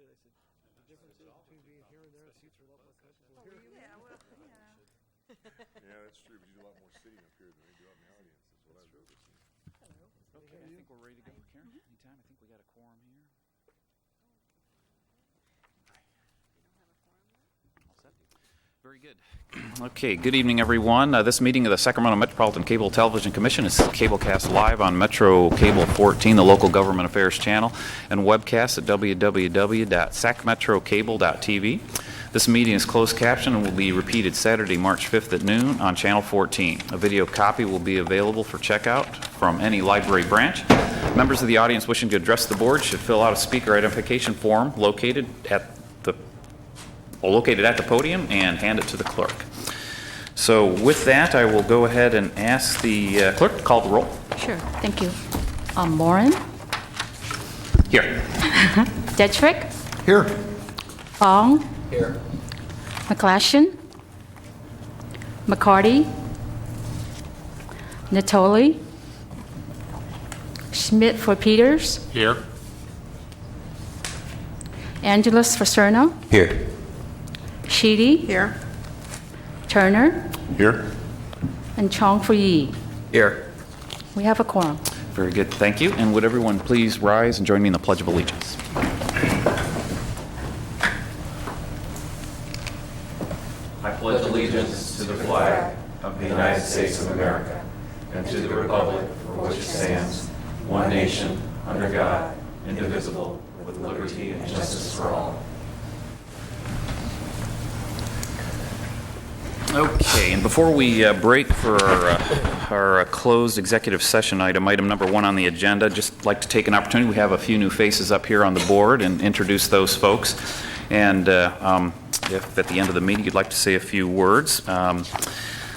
looking at it, I said, the difference is between being here and there, seats are a lot more comfortable here. Yeah, well, yeah. Yeah, that's true, but you do a lot more sitting up here than they do out in the audience, is what I've noticed. Okay, I think we're ready to go, Karen. Anytime. I think we got a quorum here. All set. Very good. Okay, good evening, everyone. This meeting of the Sacramento Metropolitan Cable Television Commission is cablecast live on Metro Cable 14, the local government affairs channel, and webcast at www.sacmetrocable.tv. This meeting is closed captioned and will be repeated Saturday, March 5th at noon on Channel 14. A video copy will be available for checkout from any library branch. Members of the audience wishing to address the board should fill out a speaker identification form located at the podium and hand it to the clerk. So with that, I will go ahead and ask the clerk to call the roll. Sure, thank you. Morin? Here. Detrick? Here. Fong? Here. McClashen? McCarty? Natoli? Schmidt for Peters? Here. Angeles for Cerno? Here. Sheedy? Here. Turner? Here? And Chong for Yi. Here. We have a quorum. Very good, thank you. And would everyone please rise and join me in the Pledge of Allegiance. I pledge allegiance to the flag of the United States of America and to the republic for which it stands, one nation, under God, indivisible, with liberty and justice for all. Okay, and before we break for our closed executive session item number 1 on the agenda, just like to take an opportunity. We have a few new faces up here on the board and introduce those folks. And if at the end of the meeting you'd like to say a few words. Well,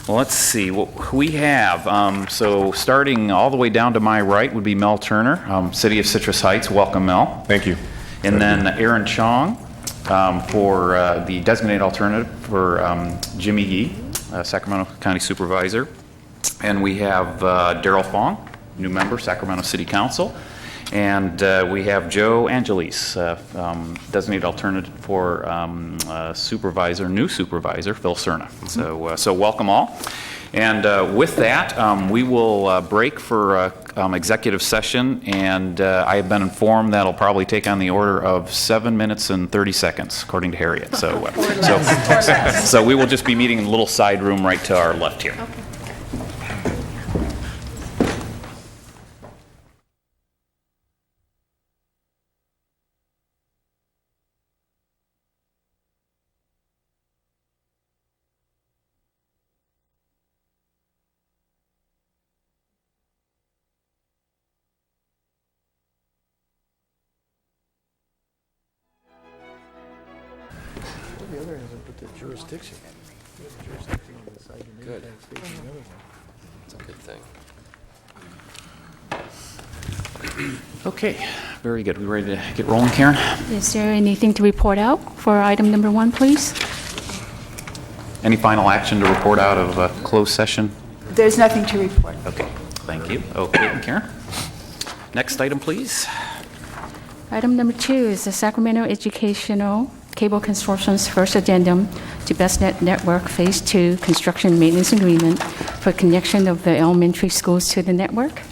let's see what we have. So starting all the way down to my right would be Mel Turner, City of Citrus Heights. Welcome, Mel. Thank you. And then Aaron Chong for the designated alternative for Jimmy Yee, Sacramento County Supervisor. And we have Daryl Fong, new member, Sacramento City Council. And we have Joe Angelis, designated alternative for new supervisor, Phil Cerna. So welcome all. And with that, we will break for executive session, and I have been informed that'll probably take on the order of 7 minutes and 30 seconds, according to Harriet. So we will just be meeting in a little side room right to our left here. Okay. The other hand, put the jurisdiction. Jurisdiction on the side. Good. Facing the other one. It's a good thing. Okay, very good. We ready to get rolling, Karen? Is there anything to report out for item number 1, please? Any final action to report out of closed session? There's nothing to report. Okay, thank you. Okay, Karen. Next item, please. Item number 2 is the Sacramento Educational Cable Consortium's first addendum to BestNet Network Phase 2 Construction Maintenance Agreement for connection of the elementary schools to the network.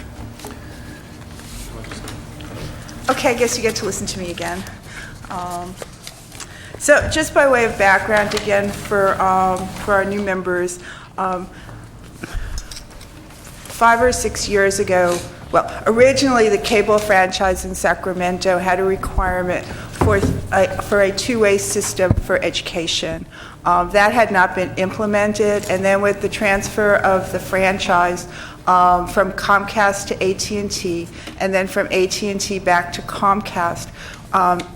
Okay, I guess you get to listen to me again. So just by way of background again for our new members, 5 or 6 years ago, well, originally the cable franchise in Sacramento had a requirement for a two-way system for education. That had not been implemented, and then with the transfer of the franchise from Comcast to AT&T, and then from AT&T back to Comcast,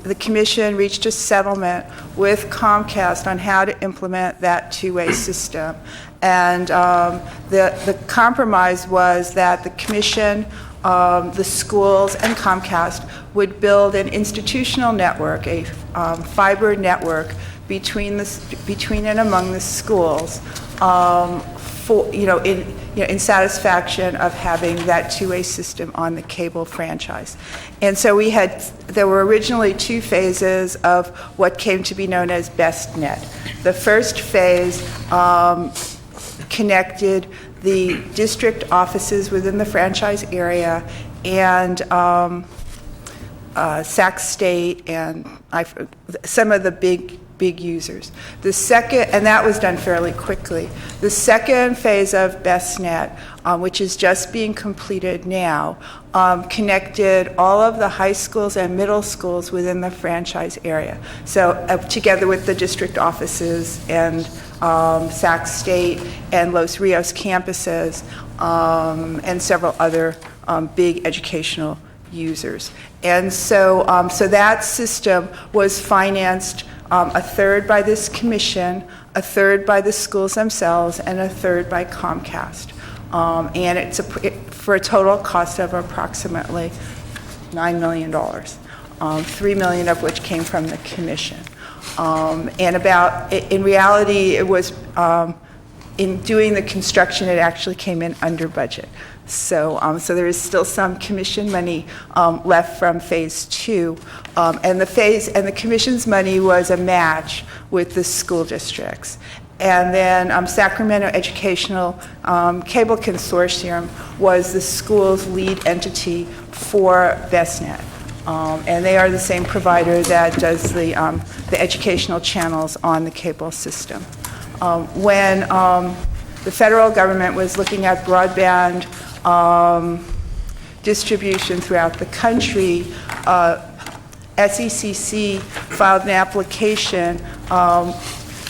the Commission reached a settlement with Comcast on how to implement that two-way system. And the compromise was that the Commission, the schools, and Comcast would build an institutional network, a fiber network between and among the schools in satisfaction of having that two-way system on the cable franchise. And so there were originally 2 phases of what came to be known as BestNet. The first phase connected the district offices within the franchise area and Sac State and some of the big users. The second, and that was done fairly quickly. The second phase of BestNet, which is just being completed now, connected all of the high schools and middle schools within the franchise area. So together with the district offices and Sac State and Los Rios campuses and several other big educational users. And so that system was financed a third by this commission, a third by the schools themselves, and a third by Comcast. And it's for a total cost of approximately $9 million, $3 million of which came from the commission. And in reality, it was, in doing the construction, it actually came in under budget. So there is still some commission money left from phase 2, and the commission's money was a match with the school districts. And then Sacramento Educational Cable Consortium was the school's lead entity for BestNet. And they are the same provider that does the educational channels on the cable system. When the federal government was looking at broadband distribution throughout the country, Smctc filed an application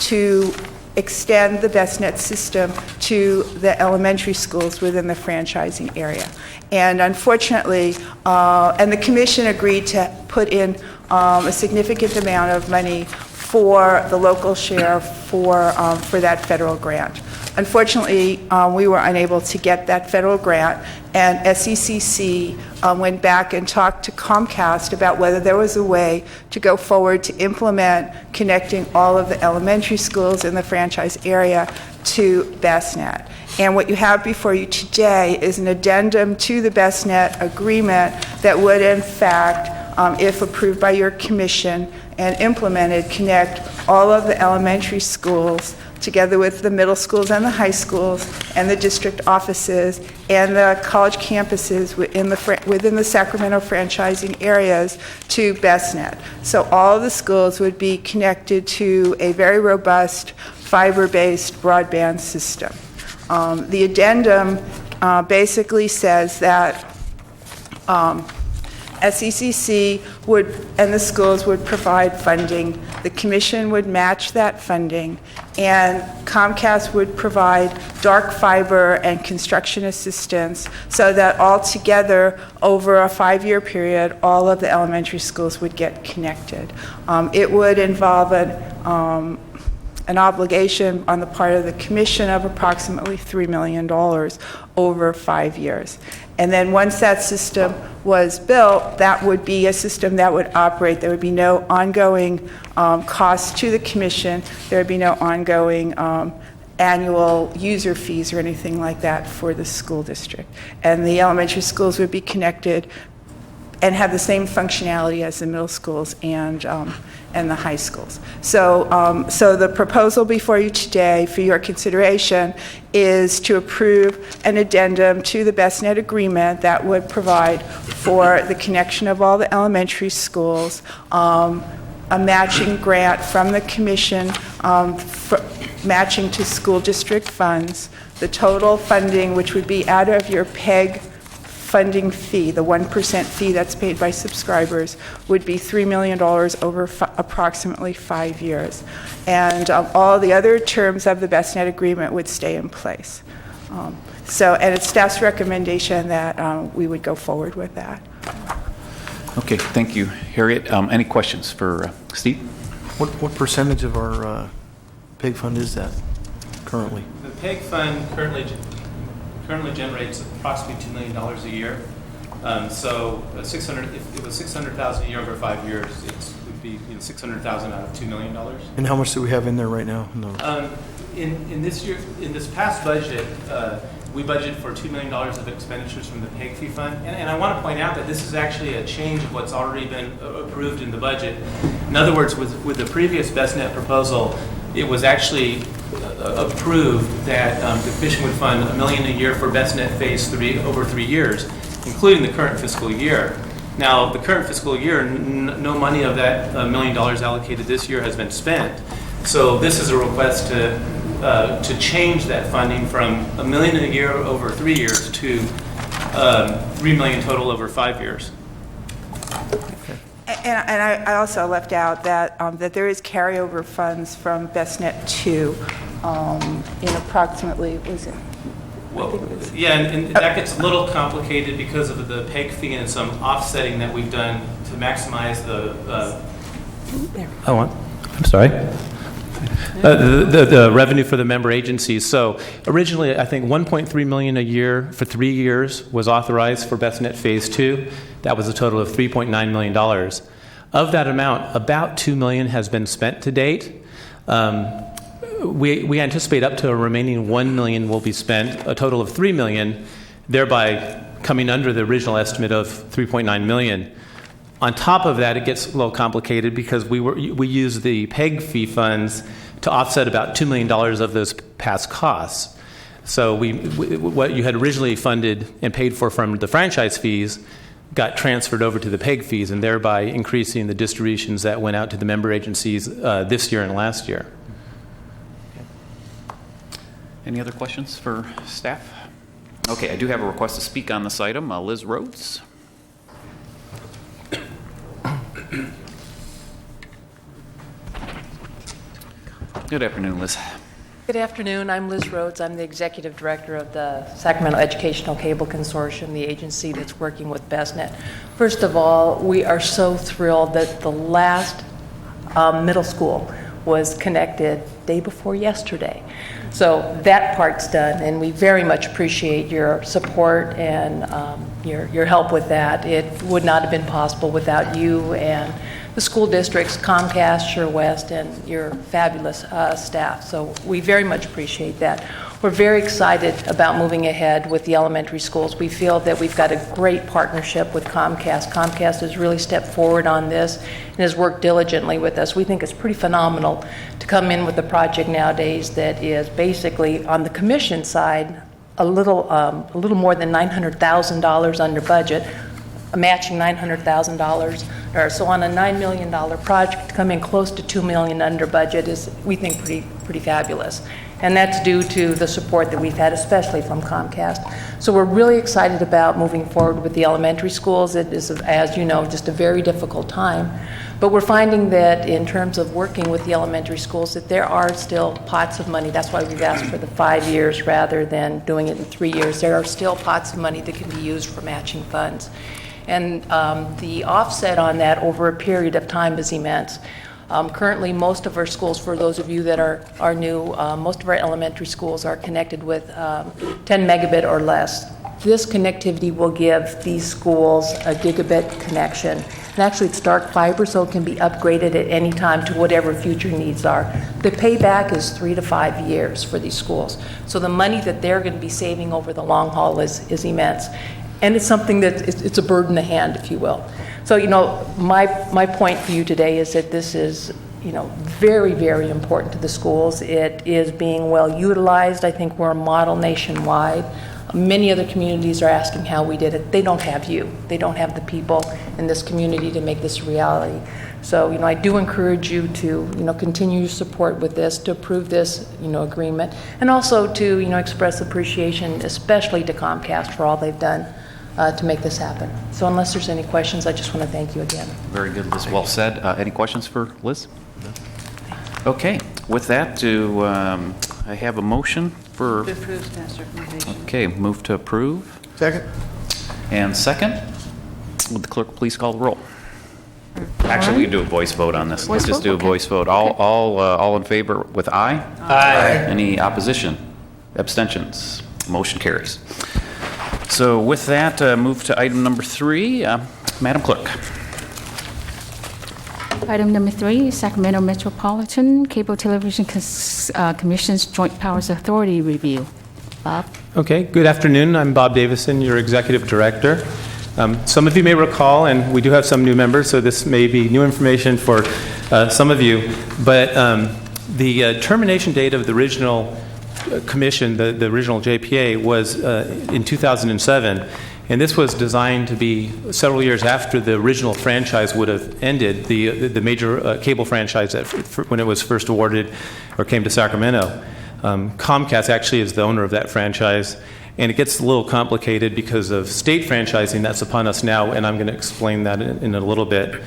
to extend the BestNet system to the elementary schools within the franchising area. And unfortunately, and the commission agreed to put in a significant amount of money for the local share for that federal grant. Unfortunately, we were unable to get that federal grant, and Smctc went back and talked to Comcast about whether there was a way to go forward to implement connecting all of the elementary schools in the franchise area to BestNet. And what you have before you today is an addendum to the BestNet agreement that would, in fact, if approved by your commission and implemented, connect all of the elementary schools together with the middle schools and the high schools and the district offices and the college campuses within the Sacramento franchising areas to BestNet. So all of the schools would be connected to a very robust fiber-based broadband system. The addendum basically says that Smctc and the schools would provide funding, the commission would match that funding, and Comcast would provide dark fiber and construction assistance so that altogether, over a 5-year period, all of the elementary schools would get connected. It would involve an obligation on the part of the commission of approximately $3 million over 5 years. And then once that system was built, that would be a system that would operate. There would be no ongoing cost to the commission. There would be no ongoing annual user fees or anything like that for the school district. And the elementary schools would be connected and have the same functionality as the middle schools and the high schools. So the proposal before you today for your consideration is to approve an addendum to the BestNet agreement that would provide for the connection of all the elementary schools, a matching grant from the commission matching to school district funds, the total funding, which would be out of your PEG funding fee, the 1% fee that's paid by subscribers, would be $3 million over approximately 5 years. And all the other terms of the BestNet agreement would stay in place. And it's staff's recommendation that we would go forward with that. Okay, thank you, Harriet. Any questions for Steve? What percentage of our PEG fund is that currently? The PEG fund currently generates approximately $2 million a year. So 600, if it was 600,000 a year over 5 years, it would be 600,000 out of $2 million. And how much do we have in there right now? No. In this past budget, we budgeted for $2 million of expenditures from the PEG fee fund. And I want to point out that this is actually a change of what's already been approved in the budget. In other words, with the previous BestNet proposal, it was actually approved that the commission would fund $1 million a year for BestNet Phase 3 over 3 years, including the current fiscal year. Now, the current fiscal year, no money of that $1 million allocated this year has been spent. So this is a request to change that funding from $1 million a year over 3 years to $3 million total over 5 years. And I also left out that that there is carryover funds from BestNet 2 in approximately, was it? Well, yeah, and that gets a little complicated because of the PEG fee and some offsetting that we've done to maximize the. I'm sorry. The revenue for the member agencies. So originally, I think $1.3 million a year for 3 years was authorized for BestNet Phase 2. That was a total of $3.9 million. Of that amount, about $2 million has been spent to date. We anticipate up to a remaining $1 million will be spent, a total of $3 million, thereby coming under the original estimate of $3.9 million. On top of that, it gets a little complicated because we use the PEG fee funds to offset about $2 million of those past costs. So what you had originally funded and paid for from the franchise fees got transferred over to the PEG fees, and thereby increasing the distributions that went out to the member agencies this year and last year. Any other questions for staff? Okay, I do have a request to speak on this item. Liz Rhodes. Good afternoon, Liz. Good afternoon. I'm Liz Rhodes. I'm the Executive Director of the Sacramento Educational Cable Consortium, the agency that's working with BestNet. First of all, we are so thrilled that the last middle school was connected day before yesterday. So that part's done, and we very much appreciate your support and your help with that. It would not have been possible without you and the school districts, Comcast, Sure West, and your fabulous staff. So we very much appreciate that. We're very excited about moving ahead with the elementary schools. We feel that we've got a great partnership with Comcast. Comcast has really stepped forward on this and has worked diligently with us. We think it's pretty phenomenal to come in with a project nowadays that is basically, on the commission side, a little more than $900,000 under budget, matching $900,000. So on a $9 million project, to come in close to $2 million under budget is, we think, pretty fabulous. And that's due to the support that we've had, especially from Comcast. So we're really excited about moving forward with the elementary schools. It is, as you know, just a very difficult time. But we're finding that in terms of working with the elementary schools, that there are still pots of money. That's why we've asked for the 5 years rather than doing it in 3 years. There are still pots of money that can be used for matching funds. And the offset on that over a period of time is immense. Currently, most of our schools, for those of you that are new, most of our elementary schools are connected with 10 megabit or less. This connectivity will give these schools a gigabit connection. And actually, it's dark fiber, so it can be upgraded at any time to whatever future needs are. The payback is 3 to 5 years for these schools. So the money that they're going to be saving over the long haul is immense. And it's something that it's a bird in the hand, if you will. So, my point for you today is that this is, very, very important to the schools. It is being well utilized. I think we're a model nationwide. Many other communities are asking how we did it. They don't have you. They don't have the people in this community to make this a reality. So, I do encourage you to, continue support with this, to approve this, agreement, and also to, express appreciation, especially to Comcast for all they've done to make this happen. So unless there's any questions, I just want to thank you again. Very good, Liz. Well said. Any questions for Liz? No. Okay. With that, do I have a motion for? To approve staff's recommendation. Okay. Move to approve. Second. And second. Would the clerk please call the roll? Actually, we can do a voice vote on this. Let's just do a voice vote. All in favor with aye? Aye. Any opposition? Abstentions? Motion carries. So with that, move to item number 3. Madam Clerk. Item number 3 is Sacramento Metropolitan Cable Television Commission's Joint Powers Authority Review. Bob? Okay, good afternoon. I'm Bob Davison, your Executive Director. Some of you may recall, and we do have some new members, so this may be new information for some of you, but the termination date of the original commission, the original JPA, was in 2007, and this was designed to be several years after the original franchise would have ended, the major cable franchise when it was first awarded or came to Sacramento. Comcast actually is the owner of that franchise, and it gets a little complicated because of state franchising that's upon us now, and I'm going to explain that in a little bit.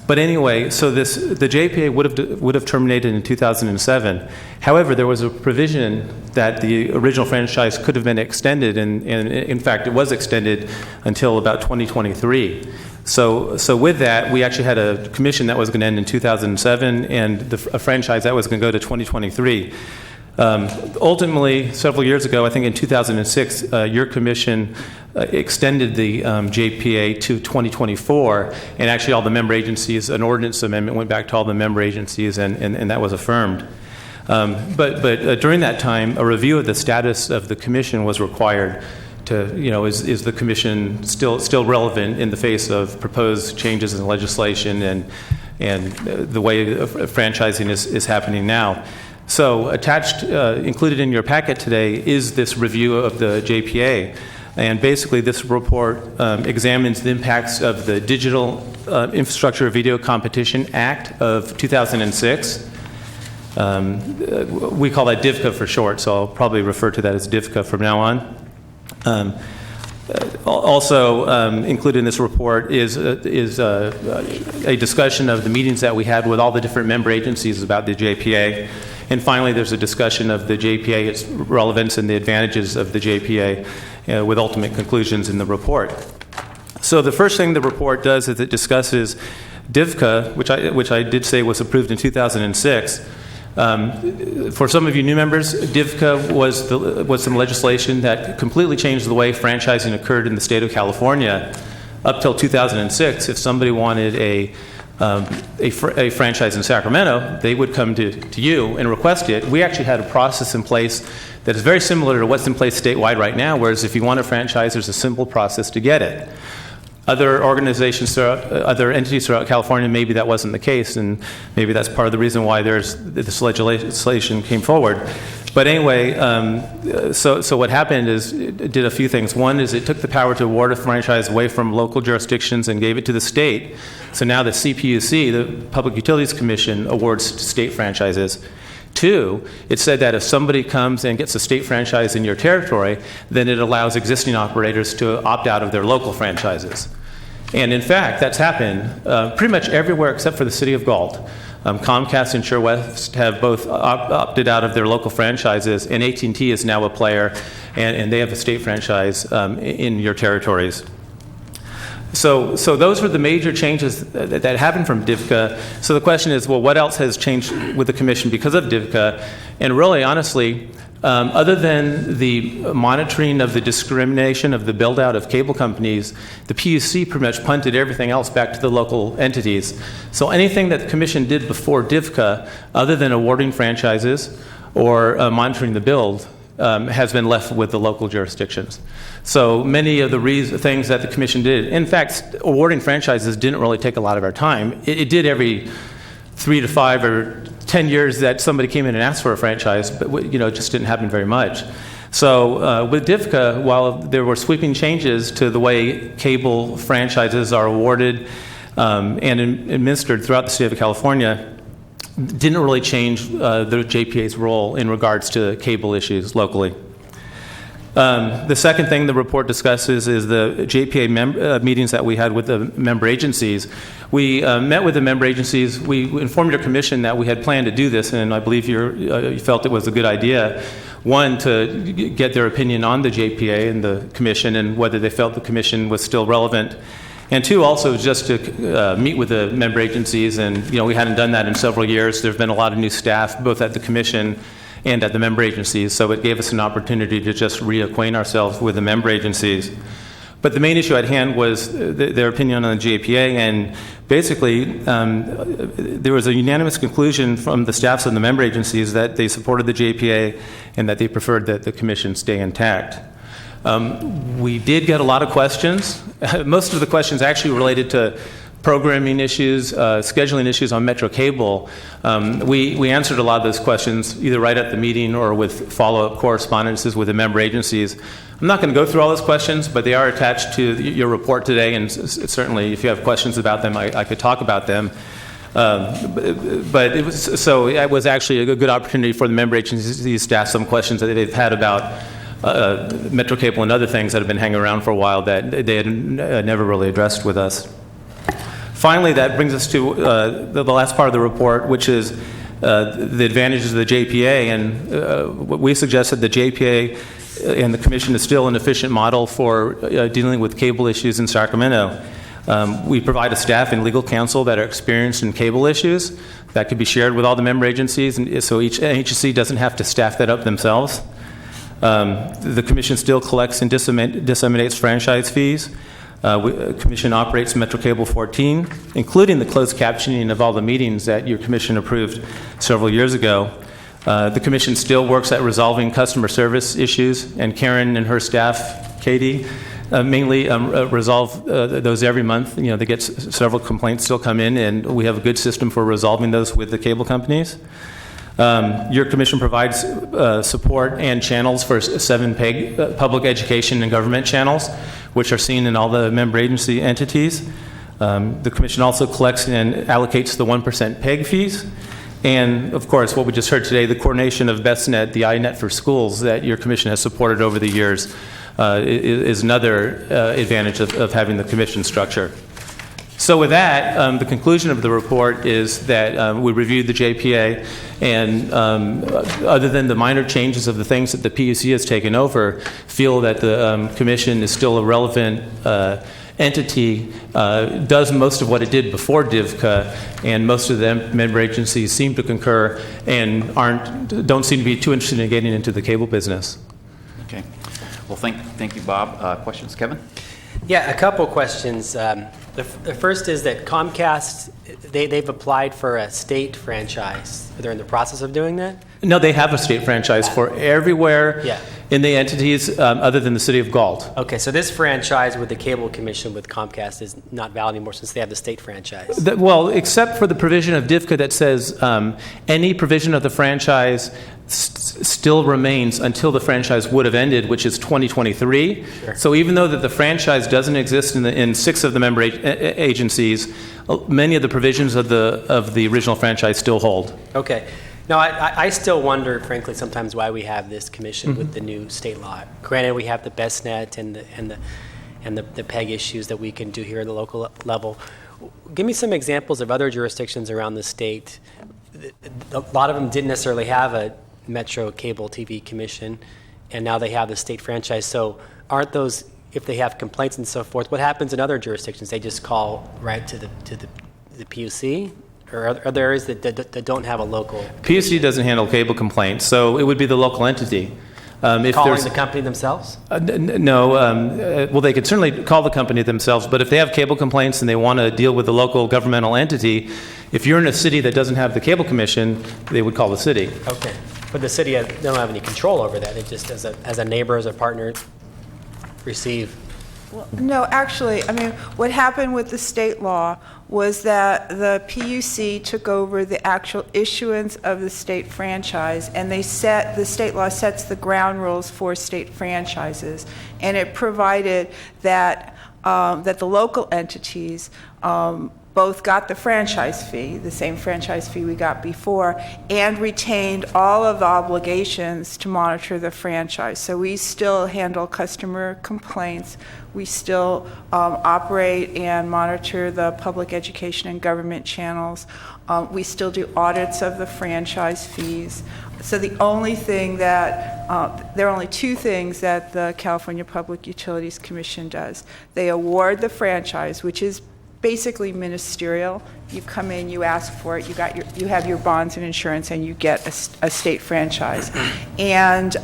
But anyway, so the JPA would have terminated in 2007. However, there was a provision that the original franchise could have been extended, and in fact, it was extended until about 2023. So with that, we actually had a commission that was going to end in 2007, and a franchise that was going to go to 2023. Ultimately, several years ago, I think in 2006, your commission extended the JPA to 2024, and actually all the member agencies, an ordinance amendment went back to all the member agencies, and that was affirmed. But during that time, a review of the status of the commission was required to, is the commission still relevant in the face of proposed changes in legislation and the way franchising is happening now. So included in your packet today is this review of the JPA. And basically this report examines the impacts of the Digital Infrastructure Video Competition Act of 2006. We call that DIVCA for short, so I'll probably refer to that as DIVCA from now on. Also included in this report is a discussion of the meetings that we had with all the different member agencies about the JPA. And finally, there's a discussion of the JPA, its relevance and the advantages of the JPA, with ultimate conclusions in the report. So the first thing the report does is it discusses DIVCA, which I did say was approved in 2006. For some of you new members, DIVCA was some legislation that completely changed the way franchising occurred in the state of California. Up till 2006, if somebody wanted a franchise in Sacramento, they would come to you and request it. We actually had a process in place that is very similar to what's in place statewide right now, whereas if you want a franchise, there's a simple process to get it. Other organizations, other entities throughout California, maybe that wasn't the case, and maybe that's part of the reason why this legislation came forward. But anyway, so what happened is it did a few things. One is it took the power to award a franchise away from local jurisdictions and gave it to the state. So now the CPUC, the Public Utilities Commission, awards state franchises. Two, it said that if somebody comes and gets a state franchise in your territory, then it allows existing operators to opt out of their local franchises. And in fact, that's happened pretty much everywhere except for the city of Galt. Comcast and SureWest have both opted out of their local franchises, and AT&T is now a player, and they have a state franchise in your territories. So those were the major changes that happened from DIVCA. So the question is, well, what else has changed with the commission because of DIVCA? And really, honestly, other than the monitoring of the discrimination of the build-out of cable companies, the PUC pretty much punted everything else back to the local entities. So anything that the commission did before DIVCA, other than awarding franchises or monitoring the build, has been left with the local jurisdictions. So many of the things that the commission did, in fact, awarding franchises didn't really take a lot of our time. It did every 3 to 5 or 10 years that somebody came in and asked for a franchise, but it just didn't happen very much. So with DIVCA, while there were sweeping changes to the way cable franchises are awarded and administered throughout the state of California, didn't really change the JPA's role in regards to cable issues locally. The second thing the report discusses is the JPA meetings that we had with the member agencies. We met with the member agencies. We informed your commission that we had planned to do this, and I believe you felt it was a good idea. One, to get their opinion on the JPA and the commission and whether they felt the commission was still relevant. And two, also just to meet with the member agencies, and we hadn't done that in several years. There's been a lot of new staff, both at the commission and at the member agencies. So it gave us an opportunity to just reacquaint ourselves with the member agencies. But the main issue at hand was their opinion on the JPA, and basically there was a unanimous conclusion from the staffs of the member agencies that they supported the JPA and that they preferred that the commission stay intact. We did get a lot of questions. Most of the questions actually related to programming issues, scheduling issues on Metro Cable. We answered a lot of those questions either right at the meeting or with follow-up correspondences with the member agencies. I'm not going to go through all those questions, but they are attached to your report today, and certainly if you have questions about them, I could talk about them. But it was actually a good opportunity for the member agencies to ask some questions that they've had about Metro Cable and other things that have been hanging around for a while that they had never really addressed with us. Finally, that brings us to the last part of the report, which is the advantages of the JPA. And we suggest that the JPA and the Commission is still an efficient model for dealing with cable issues in Sacramento. We provide a staff and legal counsel that are experienced in cable issues that could be shared with all the member agencies, and so each agency doesn't have to staff that up themselves. The Commission still collects and disseminates franchise fees. Commission operates Metro Cable 14, including the closed captioning of all the meetings that your Commission approved several years ago. The Commission still works at resolving customer service issues, and Karen and her staff, Katie, mainly resolve those every month. You know, they get several complaints still come in, and we have a good system for resolving those with the cable companies. Your Commission provides support and channels for 7 PEG, public education and government channels, which are seen in all the member agency entities. The Commission also collects and allocates the 1% PEG fees. And, of course, what we just heard today, the coordination of BestNet, the iNet for schools that your Commission has supported over the years is another advantage of having the Commission structure. So with that, the conclusion of the report is that we reviewed the JPA, and other than the minor changes of the things that the PUC has taken over, feel that the Commission is still a relevant entity, does most of what it did before DIVCA, and most of the member agencies seem to concur and don't seem to be too interested in getting into the cable business. Okay. Well, thank you, Bob. Questions, Kevin? Yeah, a couple questions. The first is that Comcast, they've applied for a state franchise. They're in the process of doing that? No, they have a state franchise for everywhere in the entities other than the city of Galt. Okay, so this franchise with the Cable Commission with Comcast is not valid anymore since they have the state franchise. Well, except for the provision of DIVCA that says any provision of the franchise still remains until the franchise would have ended, which is 2023. Sure. So even though that the franchise doesn't exist in 6 of the member agencies, many of the provisions of the original franchise still hold. Okay. Now, I still wonder, frankly, sometimes why we have this commission with the new state law. Granted, we have the BestNet and the PEG issues that we can do here at the local level. Give me some examples of other jurisdictions around the state. A lot of them didn't necessarily have a Metro Cable TV Commission, and now they have the state franchise. So aren't those, if they have complaints and so forth, what happens in other jurisdictions? They just call right to the PUC? Or are there areas that don't have a local? PUC doesn't handle cable complaints, so it would be the local entity. Calling the company themselves? No. Well, they could certainly call the company themselves, but if they have cable complaints and they want to deal with the local governmental entity, if you're in a city that doesn't have the cable commission, they would call the city. Okay. But the city, they don't have any control over that. It just, as a neighbor, as a partner, receive. Well, no, actually, I mean, what happened with the state law was that the PUC took over the actual issuance of the state franchise, and the state law sets the ground rules for state franchises, and it provided that that the local entities both got the franchise fee, the same franchise fee we got before, and retained all of the obligations to monitor the franchise. So we still handle customer complaints. We still operate and monitor the public education and government channels. We still do audits of the franchise fees. So the only thing that, there are only 2 things that the California Public Utilities Commission does. They award the franchise, which is basically ministerial. You come in, you ask for it, you have your bonds and insurance, and you get a state franchise. And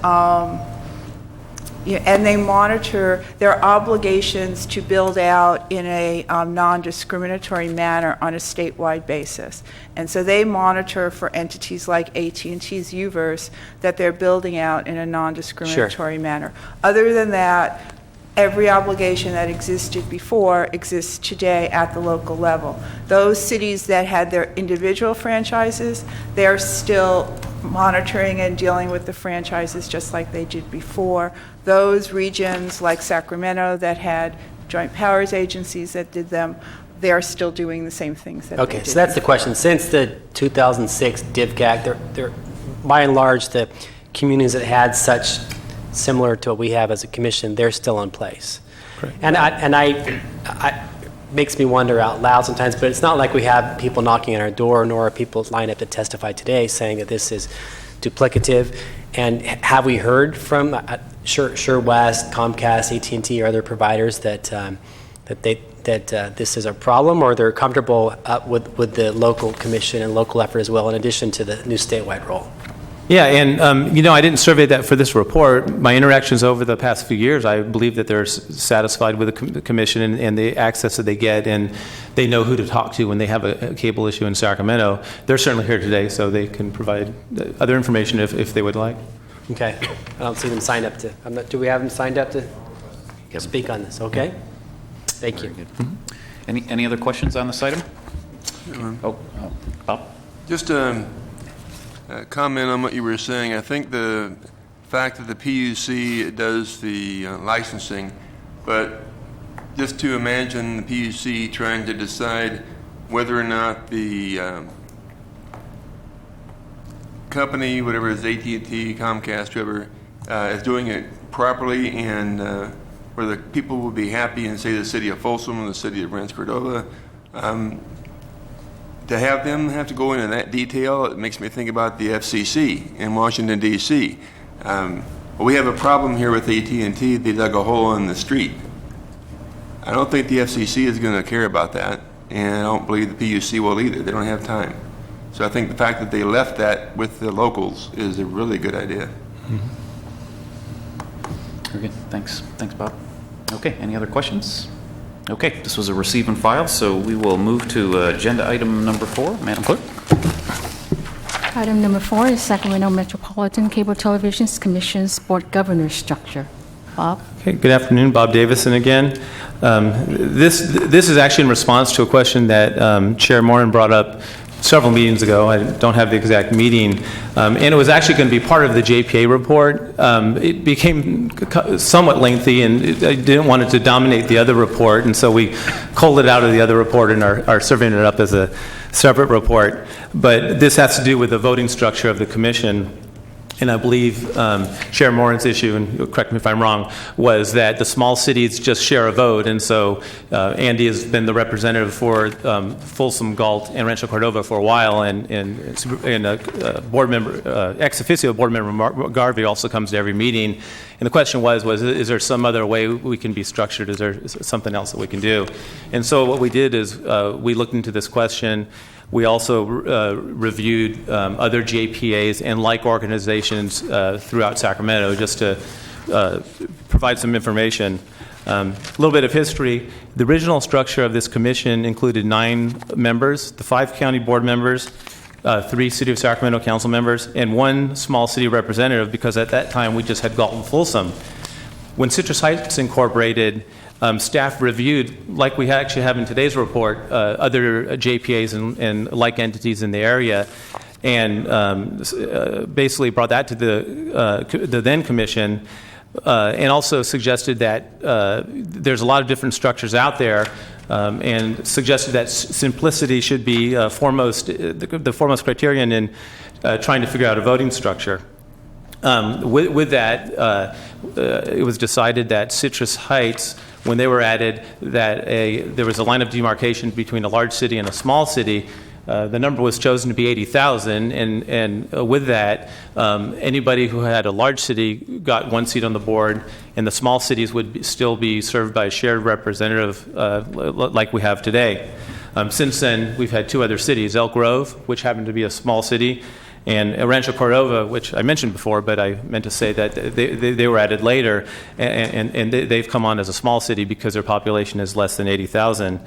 and they monitor their obligations to build out in a non-discriminatory manner on a statewide basis. And so they monitor for entities like AT&T's UVerse that they're building out in a non-discriminatory manner. Other than that, every obligation that existed before exists today at the local level. Those cities that had their individual franchises, they're still monitoring and dealing with the franchises just like they did before. Those regions like Sacramento that had joint powers agencies that did them, they're still doing the same things that they did. Okay, so that's the question. Since the 2006 DIVCAC, they're by and large the communities that had such similar to what we have as a commission, they're still in place. Correct. And I makes me wonder out loud sometimes, but it's not like we have people knocking on our door, nor are people lined up to testify today saying that this is duplicative. And have we heard from Sure West, Comcast, AT&T, or other providers that this is a problem, or they're comfortable with the local commission and local effort as well, in addition to the new statewide role? Yeah, and I didn't survey that for this report. My interactions over the past few years, I believe that they're satisfied with the commission and the access that they get, and they know who to talk to when they have a cable issue in Sacramento. They're certainly here today, so they can provide other information if they would like. Okay, I don't see them signed up to. Do we have them signed up to speak on this? Okay, thank you. Mm-hmm. Any other questions on this item? Bob? Just comment on what you were saying. I think the fact that the PUC does the licensing, but just to imagine the PUC trying to decide whether or not the company, whatever it is, AT&T, Comcast, whoever, is doing it properly, and where the people will be happy in, say, the city of Folsom or the city of Rancho Cordova, to have them have to go into that detail, it makes me think about the FCC in Washington, D.C. We have a problem here with AT&T. They dug a hole in the street. I don't think the FCC is going to care about that, and I don't believe the PUC will either. They don't have time. So I think the fact that they left that with the locals is a really good idea. Mm-hmm. Very good. Thanks, Bob. Okay, any other questions? Okay, this was a receive and file, so we will move to agenda item number 4. Madam Clerk. Item number 4 is Sacramento Metropolitan Cable Television Commission's Board Governor Structure. Bob? Okay, good afternoon, Bob Davison again. This is actually in response to a question that Chair Moran brought up several meetings ago. I don't have the exact meeting. And it was actually going to be part of the JPA report. It became somewhat lengthy, and I didn't want it to dominate the other report, and so we culled it out of the other report and are serving it up as a separate report. But this has to do with the voting structure of the commission. And I believe Chair Moran's issue, and correct me if I'm wrong, was that the small cities just share a vote. And so Andy has been the representative for Folsom, Galt, and Rancho Cordova for a while, and a board member, ex officio board member Garvey also comes to every meeting. And the question was is there some other way we can be structured? Is there something else that we can do? And so what we did is we looked into this question. We also reviewed other JPAs and like organizations throughout Sacramento just to provide some information. A little bit of history. The original structure of this commission included 9 members, the 5 county board members, 3 City of Sacramento council members, and 1 small city representative, because at that time we just had Galt and Folsom. When Citrus Heights Incorporated, staff reviewed, like we actually have in today's report, other JPAs and like entities in the area, and basically brought that to the then commission, and also suggested that there's a lot of different structures out there, and suggested that simplicity should be the foremost criterion in trying to figure out a voting structure. With that, it was decided that Citrus Heights, when they were added, that there was a line of demarcation between a large city and a small city, The number was chosen to be 80,000, and with that, anybody who had a large city got one seat on the board, and the small cities would still be served by a shared representative like we have today. Since then, we've had two other cities, Elk Grove, which happened to be a small city, and Rancho Cordova, which I mentioned before, but I meant to say that they were added later, and they've come on as a small city because their population is less than 80,000.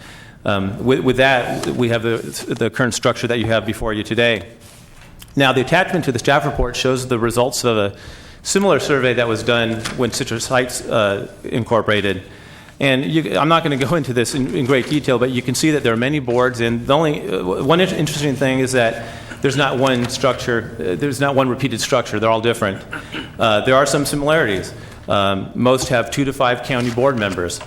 With that, we have the current structure that you have before you today. Now, the attachment to the staff report shows the results of a similar survey that was done when Citrus Heights incorporated. And I'm not going to go into this in great detail, but you can see that there are many boards, and the only one interesting thing is that there's not one structure, there's not one repeated structure, they're all different. There are some similarities. Most have 2 to 5 county board members.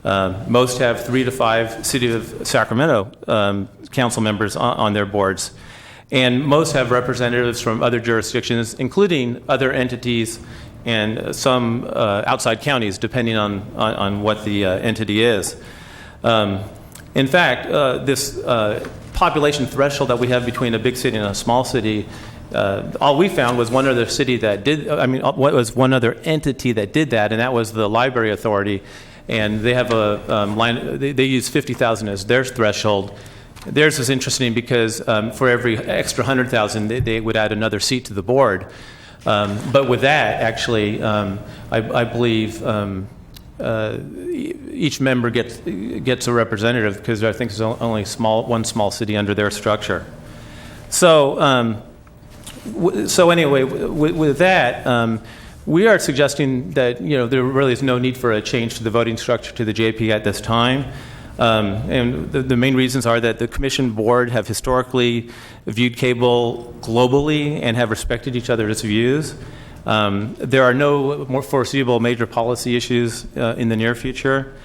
Most have 3 to 5 City of Sacramento council members on their boards. And most have representatives from other jurisdictions, including other entities and some outside counties, depending on what the entity is. In fact, this population threshold that we have between a big city and a small city, all we found was one other city that did, was one other entity that did that, and that was the Library Authority. And they have a line, they use 50,000 as their threshold. Theirs is interesting because for every extra 100,000, they would add another seat to the board. But with that, actually, I believe each member gets a representative because I think there's only one small city under their structure. So anyway, with that, we are suggesting that there really is no need for a change to the voting structure to the JP at this time. And the main reasons are that the Commission Board have historically viewed cable globally and have respected each other's views. There are no more foreseeable major policy issues in the near future.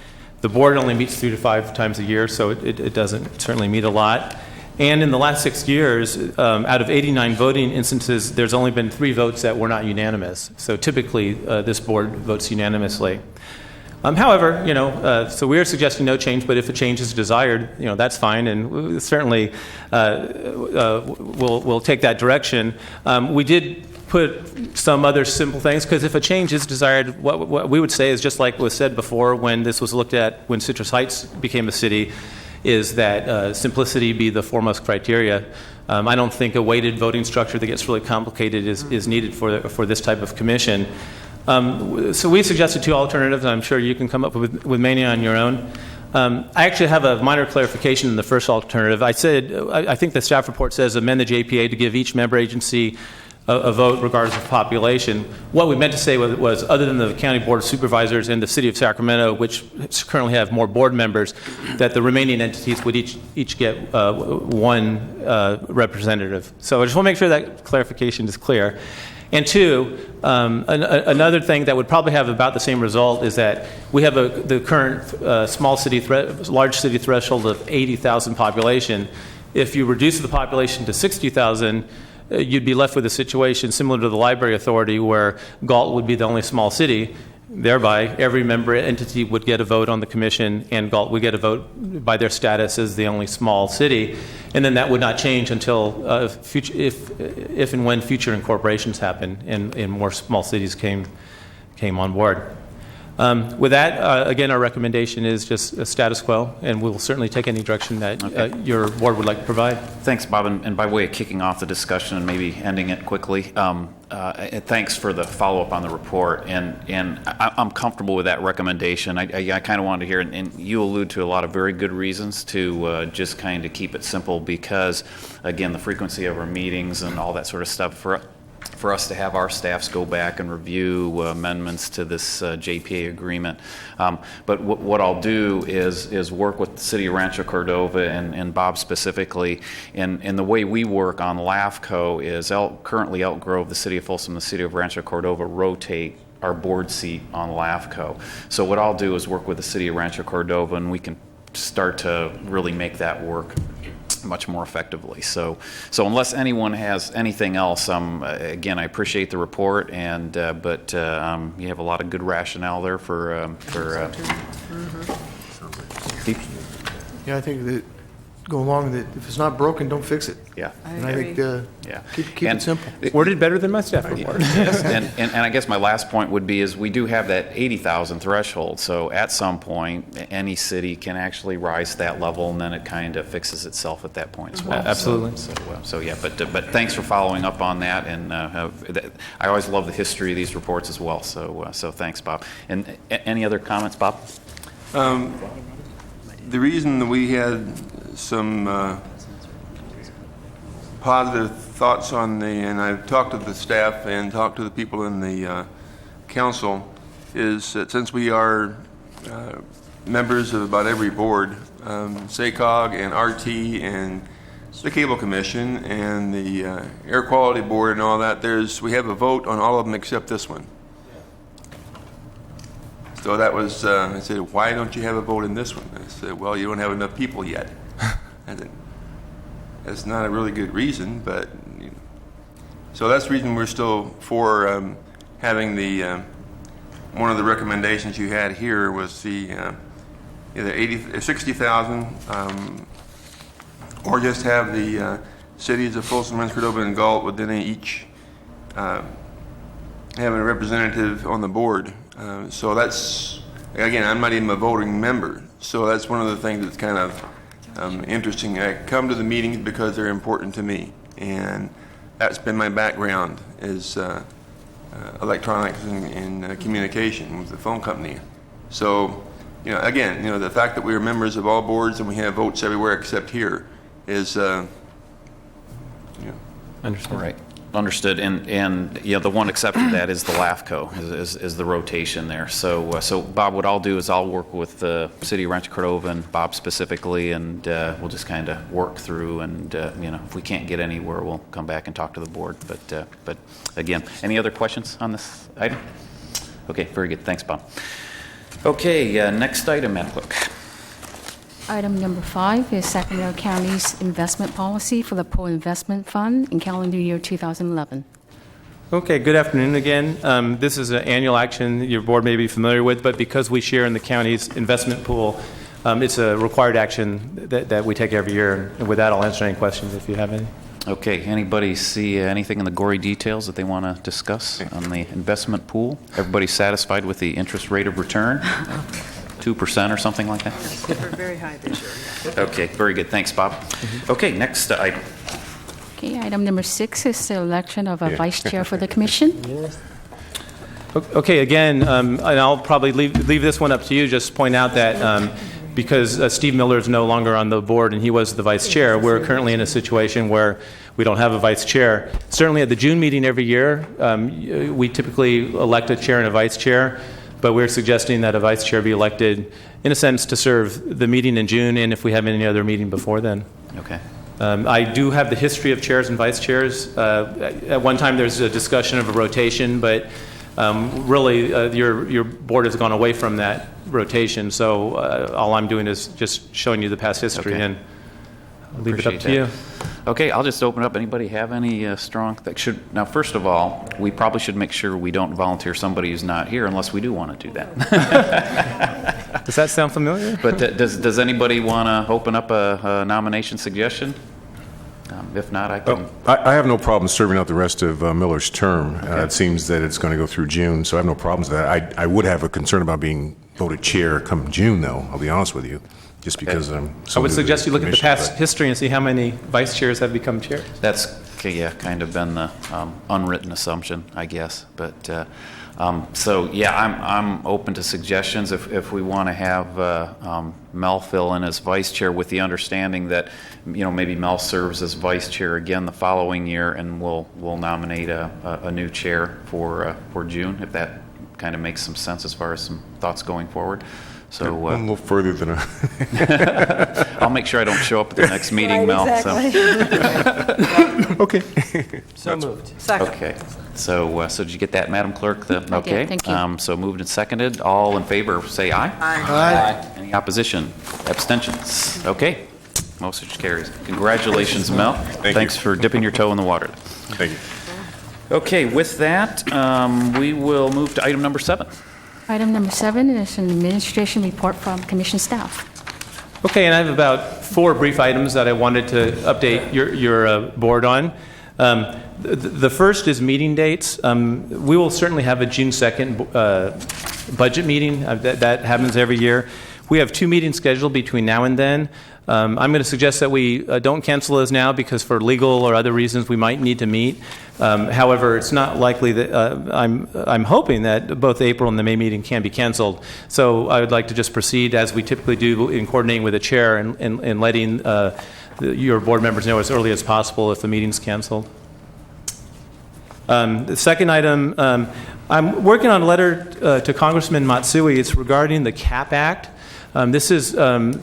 The Board only meets 3 to 5 times a year, so it doesn't certainly meet a lot. And in the last 6 years, out of 89 voting instances, there's only been 3 votes that were not unanimous. So typically, this board votes unanimously. However, so we are suggesting no change, but if a change is desired, that's fine, and we certainly we'll take that direction. We did put some other simple things, because if a change is desired, what we would say is just like was said before when this was looked at when Citrus Heights became a city, is that simplicity be the foremost criteria. I don't think a weighted voting structure that gets really complicated is needed for this type of commission. So we suggested 2 alternatives, and I'm sure you can come up with many on your own. I actually have a minor clarification in the first alternative. I think the staff report says amend the JPA to give each member agency a vote regardless of population. What we meant to say was other than the County Board of Supervisors and the City of Sacramento, which currently have more board members, that the remaining entities would each get one representative. So I just want to make sure that clarification is clear. And 2, another thing that would probably have about the same result is that we have the current large city threshold of 80,000 population. If you reduce the population to 60,000, you'd be left with a situation similar to the Library Authority where Galt would be the only small city. Thereby, every member entity would get a vote on the commission, and Galt would get a vote by their status as the only small city. And then that would not change until if and when future incorporations happen and more small cities came on board. With that, again, our recommendation is just a status quo, and we'll certainly take any direction that your board would like to provide. Thanks, Bob. And by way of kicking off the discussion and maybe ending it quickly, thanks for the follow-up on the report. And I'm comfortable with that recommendation. I kind of wanted to hear, and you allude to a lot of very good reasons to just kind of keep it simple because, again, the frequency of our meetings and all that sort of stuff for us to have our staffs go back and review amendments to this JPA agreement. But what I'll do is work with the City of Rancho Cordova and Bob specifically. And the way we work on LAFCO is currently Elk Grove, the City of Folsom, the City of Rancho Cordova rotate our board seat on LAFCO. So what I'll do is work with the City of Rancho Cordova, and we can start to really make that work much more effectively. So unless anyone has anything else, again, I appreciate the report, but you have a lot of good rationale there for Yeah, I think that go along that if it's not broken, don't fix it. Yeah. And I think, Yeah. keep And- it simple. Worded better than my staff report. Yes, and I guess my last point would be is we do have that 80,000 threshold, so at some point, any city can actually rise to that level, and then it kind of fixes itself at that point as well. Absolutely. So yeah, but thanks for following up on that, and I always love the history of these reports as well, so thanks, Bob. And any other comments, Bob? The reason that we had some positive thoughts on and I've talked to the staff and talked to the people in the council, is that since we are members of about every board, SACOG and RT and the Cable Commission and the Air Quality Board and all that, we have a vote on all of them except this one. So that was, I said, why don't you have a vote in this one? I said, well, you don't have enough people yet. I said, that's not a really good reason, but, you know. So that's the reason we're still for having the, one of the recommendations you had here was the either 60,000 or just have the cities of Folsom, Renss, Cordova, and Galt within each having a representative on the board. So that's, again, I'm not even a voting member, so that's one of the things that's kind of interesting. I come to the meetings because they're important to me, and that's been my background is electronics and communication with the phone company. So, you know, again, you know, the fact that we are members of all boards and we have votes everywhere except here is, you know. Understood. Right. Understood, and you know, the one exception to that is the LAFCO, is the rotation there. So Bob, what I'll do is I'll work with the City of Rancho Cordova and Bob specifically, and we'll just kind of work through, and you know, if we can't get anywhere, we'll come back and talk to the board. But again, any other questions on this item? Okay, very good. Thanks, Bob. Okay, next item, Madam Clerk. Item number 5 is Sacramento County's investment policy for the pool investment fund in calendar year 2011. Okay, good afternoon again. This is an annual action that your board may be familiar with, but because we share in the county's investment pool, it's a required action that we take every year. And with that, I'll answer any questions if you have any. Okay, anybody see anything in the gory details that they want to discuss on the investment pool? Everybody satisfied with the interest rate of return? 2% or something like that? We're very high this year. Okay, very good. Thanks, Bob. Okay, next item. Okay, item number 6 is the election of a vice chair for the commission. Okay, again, and I'll probably leave this one up to you, just point out that because Steve Miller is no longer on the board and he was the vice chair, we're currently in a situation where we don't have a vice chair. Certainly at the June meeting every year, we typically elect a chair and a vice chair, but we're suggesting that a vice chair be elected, in a sense, to serve the meeting in June and if we have any other meeting before then. Okay. I do have the history of chairs and vice chairs. At one time, there's a discussion of a rotation, but really, your board has gone away from that rotation. So all I'm doing is just showing you the past history, Okay. and I'll leave it up to you. Okay, I'll just open up. Anybody have any strong now, first of all, we probably should make sure we don't volunteer somebody who's not here unless we do want to do that. Does that sound familiar? But does anybody want to open up a nomination suggestion? If not, I can. I have no problem serving out the rest of Miller's term. It seems that it's going to go through June, so I have no problems with that. I would have a concern about being voted chair come June, though, I'll be honest with you, just because I'm I would suggest you look at the past but- history and see how many vice chairs have become chairs. That's kind of been the unwritten assumption, I guess. But so yeah, I'm open to suggestions if we want to have Mel fill in as vice chair, with the understanding that maybe Mel serves as vice chair again the following year, and we'll nominate a new chair for June, if that kind of makes some sense as far as some thoughts going forward. So a little further than I'll make sure I don't show up at the next meeting, Mel. Exactly. So. Okay. So moved. Second. Okay. So did you get that, Madam Clerk? Okay, thank you. So moved and seconded. All in favor, say aye. Aye. Any opposition? Abstentions? Okay. Motion carries. Congratulations, Mel. Thanks for dipping your toe in the water. Thank you. Okay, with that, we will move to item number 7. Item number 7 is an administration report from commission staff. Okay, and I have about 4 brief items that I wanted to update your board on. The first is meeting dates. We will certainly have a June 2nd budget meeting. That happens every year. We have 2 meetings scheduled between now and then. I'm going to suggest that we don't cancel those now because for legal or other reasons we might need to meet. However, it's not likely that I'm hoping that both the April and the May meeting can be canceled. So I would like to just proceed as we typically do in coordinating with the chair and letting your board members know as early as possible if the meeting's canceled. The second item, I'm working on a letter to Congressman Matsui. It's regarding the CAP Act. This is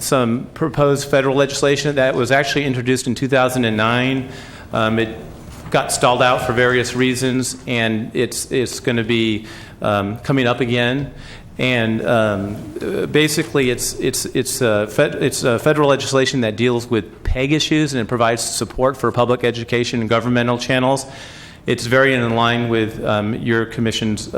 some proposed federal legislation that was actually introduced in 2009. It got stalled out for various reasons, and it's going to be coming up again. And basically, it's federal legislation that deals with PEG issues, and it provides support for public education and governmental channels. It's very in line with your commission's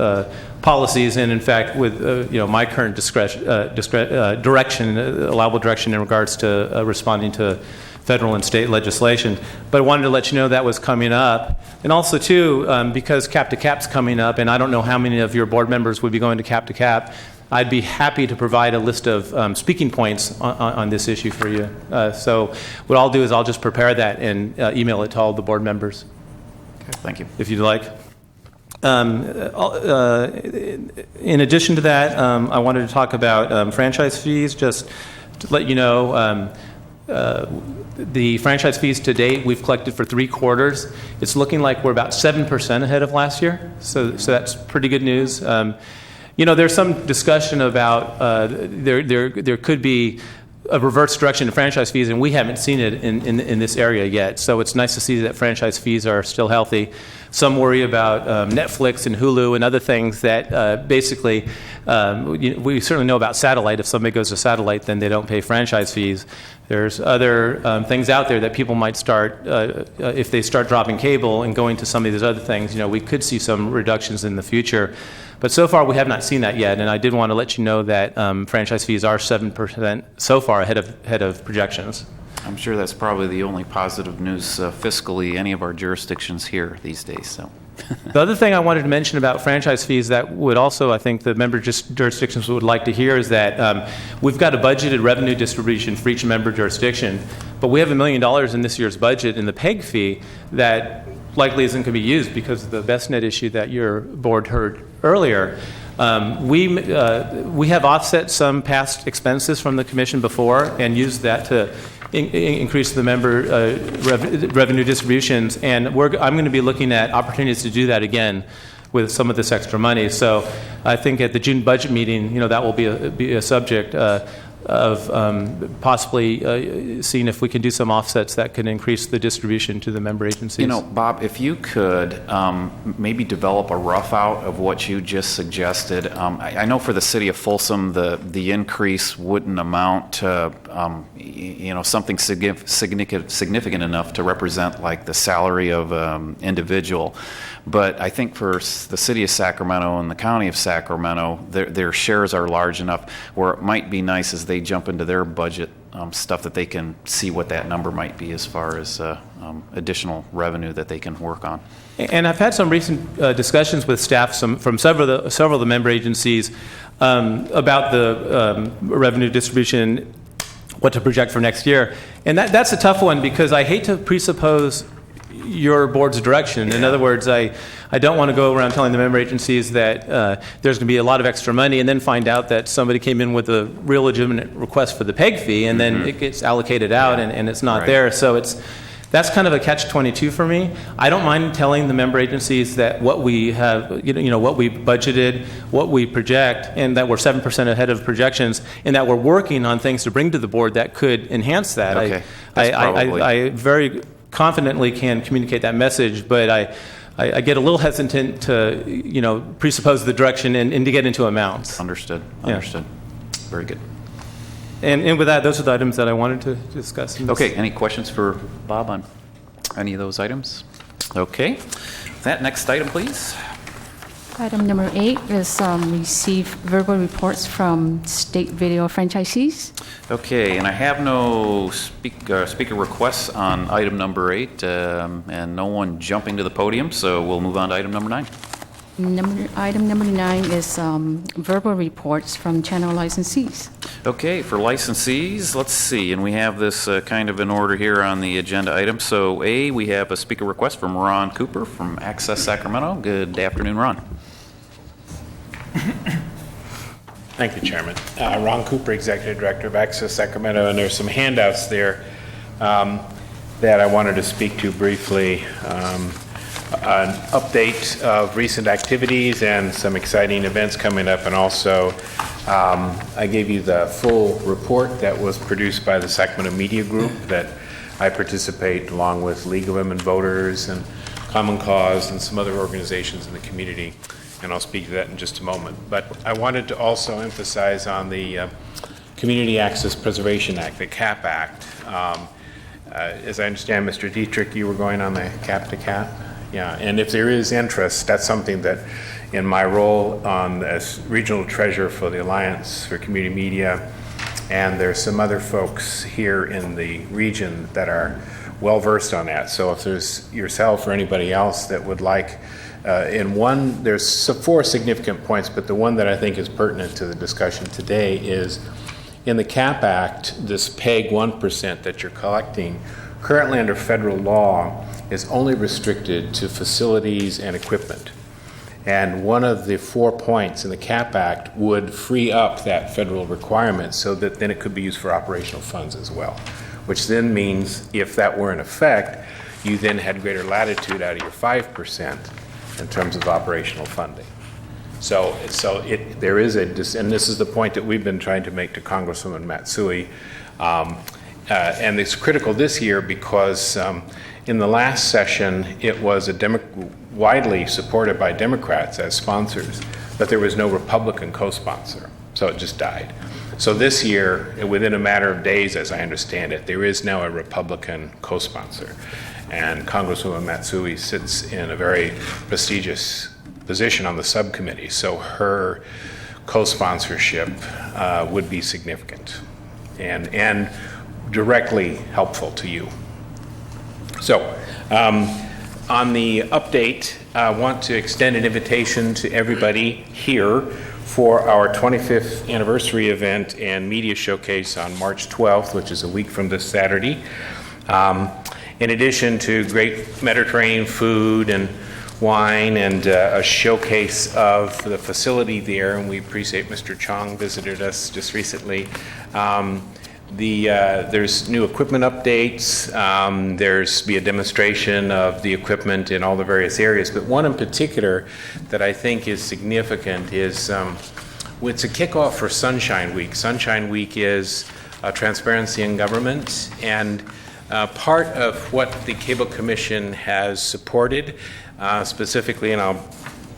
policies, and in fact, with my current direction, allowable direction in regards to responding to federal and state legislation. But I wanted to let you know that was coming up, and also too, because Cap to Cap's coming up, and I don't know how many of your board members would be going to Cap to Cap. I'd be happy to provide a list of speaking points on this issue for you. So what I'll do is I'll just prepare that and email it to all the board members. Thank you. If you'd like. In addition to that, I wanted to talk about franchise fees. Just to let you know, the franchise fees to date we've collected for 3 quarters. It's looking like we're about 7% ahead of last year, so that's pretty good news. There's some discussion about there could be a reverse direction in franchise fees, and we haven't seen it in this area yet. So it's nice to see that franchise fees are still healthy. Some worry about Netflix and Hulu and other things that basically, we certainly know about satellite. If somebody goes to satellite, then they don't pay franchise fees. There's other things out there that people might start, if they start dropping cable and going to some of these other things, we could see some reductions in the future. But so far, we have not seen that yet, and I did want to let you know that franchise fees are 7% so far ahead of projections. I'm sure that's probably the only positive news fiscally any of our jurisdictions here these days. So, the other thing I wanted to mention about franchise fees that would also, I think, the member jurisdictions would like to hear is that we've got a budgeted revenue distribution for each member jurisdiction, but we have $1 million in this year's budget in the PEG fee that likely isn't going to be used because of the BestNet issue that your board heard earlier. We have offset some past expenses from the commission before and used that to increase the member revenue distributions, and I'm going to be looking at opportunities to do that again with some of this extra money. So I think at the June budget meeting, that will be a subject of possibly seeing if we can do some offsets that can increase the distribution to the member agencies. Bob, if you could maybe develop a rough out of what you just suggested. I know for the city of Folsom, the increase wouldn't amount to something significant enough to represent like the salary of individual. But I think for the city of Sacramento and the county of Sacramento, their shares are large enough where it might be nice as they jump into their budget stuff that they can see what that number might be as far as additional revenue that they can work on. And I've had some recent discussions with staff from several of the member agencies about the revenue distribution, what to project for next year. And that's a tough one because I hate to presuppose your board's direction. In other words, I don't want to go around telling the member agencies that there's going to be a lot of extra money and then find out that somebody came in with a real legitimate request for the PEG fee and then it gets allocated out and it's not there. So that's kind of a catch-22 for me. I don't mind telling the member agencies that what we have, what we budgeted, what we project, and that we're 7% ahead of projections, and that we're working on things to bring to the board that could enhance that. Okay. I very confidently can communicate that message, but I get a little hesitant to presuppose the direction and to get into amounts. Understood. Yeah. Very good. And with that, those are the items that I wanted to discuss. Okay, any questions for Bob on any of those items? Okay. That next item, please. Item number 8 is receive verbal reports from state video franchisees. Okay, and I have no speaker requests on item number 8, and no one jumping to the podium, so we'll move on to item number 9. Item number 9 is verbal reports from channel licensees. Okay, for licensees, let's see, and we have this kind of in order here on the agenda item. So A, we have a speaker request from Ron Cooper from Access Sacramento. Good afternoon, Ron. Thank you, Chairman. Ron Cooper, Executive Director of Access Sacramento, and there's some handouts there that I wanted to speak to briefly. An update of recent activities and some exciting events coming up, and also I gave you the full report that was produced by the Sacramento Media Group that I participate along with League of Women Voters and Common Cause and some other organizations in the community. And I'll speak to that in just a moment. But I wanted to also emphasize on the Community Access Preservation Act, the CAP Act. As I understand, Mr. Dietrich, you were going on the cap to cap? Yeah, and if there is interest, that's something that in my role as regional treasurer for the Alliance for Community Media, and there's some other folks here in the region that are well versed on that. So if there's yourself or anybody else that would like there's 4 significant points, but the one that I think is pertinent to the discussion today is in the CAP Act, this PEG 1% that you're collecting, currently under federal law, is only restricted to facilities and equipment. And one of the 4 points in the CAP Act would free up that federal requirement so that then it could be used for operational funds as well, which then means if that were in effect, you then had greater latitude out of your 5% in terms of operational funding. So there is and this is the point that we've been trying to make to Congresswoman Matsui, and it's critical this year because in the last session it was widely supported by Democrats as sponsors, but there was no Republican co-sponsor, so it just died. So this year, within a matter of days, as I understand it, there is now a Republican co-sponsor. And Congresswoman Matsui sits in a very prestigious position on the subcommittee, so her co-sponsorship would be significant and directly helpful to you. So on the update, I want to extend an invitation to everybody here for our 25th anniversary event and media showcase on March 12th, which is a week from this Saturday. In addition to great Mediterranean food and wine and a showcase of the facility there, and we appreciate Mr. Chong visited us just recently. There's new equipment updates. There's be a demonstration of the equipment in all the various areas, but one in particular that I think is significant is it's a kickoff for Sunshine Week. Sunshine Week is transparency in government, and part of what the Cable Commission has supported, specifically, and I'll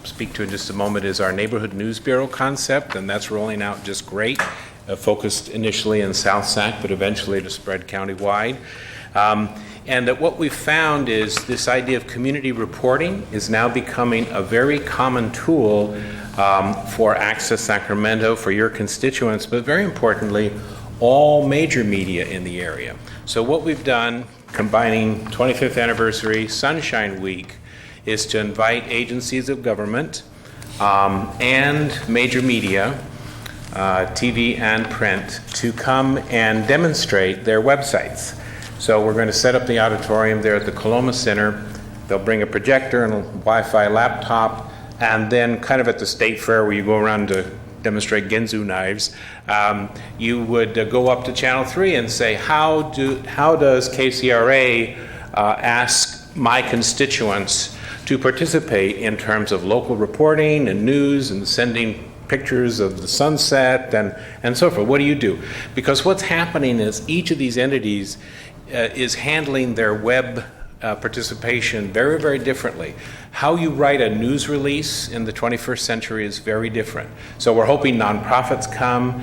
speak to in just a moment, is our Neighborhood News Bureau concept, and that's rolling out just great, focused initially in South Sac, but eventually to spread countywide. And that what we've found is this idea of community reporting is now becoming a very common tool for Access Sacramento, for your constituents, but very importantly, all major media in the area. So what we've done, combining 25th anniversary, Sunshine Week, is to invite agencies of government and major media, TV and print, to come and demonstrate their websites. So we're going to set up the auditorium there at the Coloma Center. They'll bring a projector and a Wi-Fi laptop, and then kind of at the State Fair where you go around to demonstrate Genzu knives, you would go up to Channel 3 and say, how does KCRA ask my constituents to participate in terms of local reporting and news and sending pictures of the sunset and so forth? What do you do? Because what's happening is each of these entities is handling their web participation very, very differently. How you write a news release in the 21st century is very different. So we're hoping nonprofits come.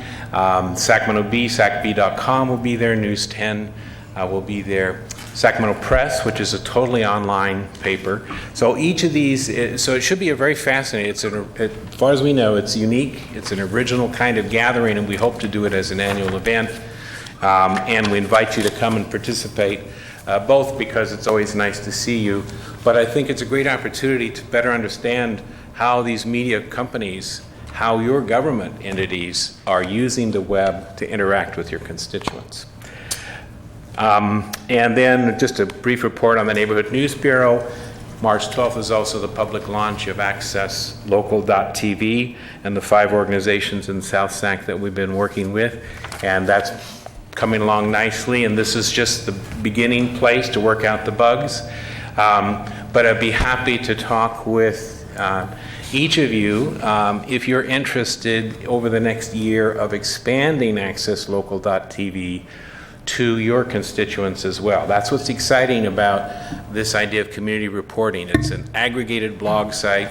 Sacramento Bee, sacb.com will be there. News 10 will be there. Sacramento Press, which is a totally online paper. So each of these, so it should be a very fascinating, as far as we know, it's unique, it's an original kind of gathering, and we hope to do it as an annual event. And we invite you to come and participate, both because it's always nice to see you, but I think it's a great opportunity to better understand how these media companies, how your government entities are using the web to interact with your constituents. And then just a brief report on the Neighborhood News Bureau. March 12th is also the public launch of accesslocal.tv and the 5 organizations in South Sac that we've been working with, and that's coming along nicely, and this is just the beginning place to work out the bugs. But I'd be happy to talk with each of you if you're interested over the next year of expanding accesslocal.tv to your constituents as well. That's what's exciting about this idea of community reporting. It's an aggregated blog site,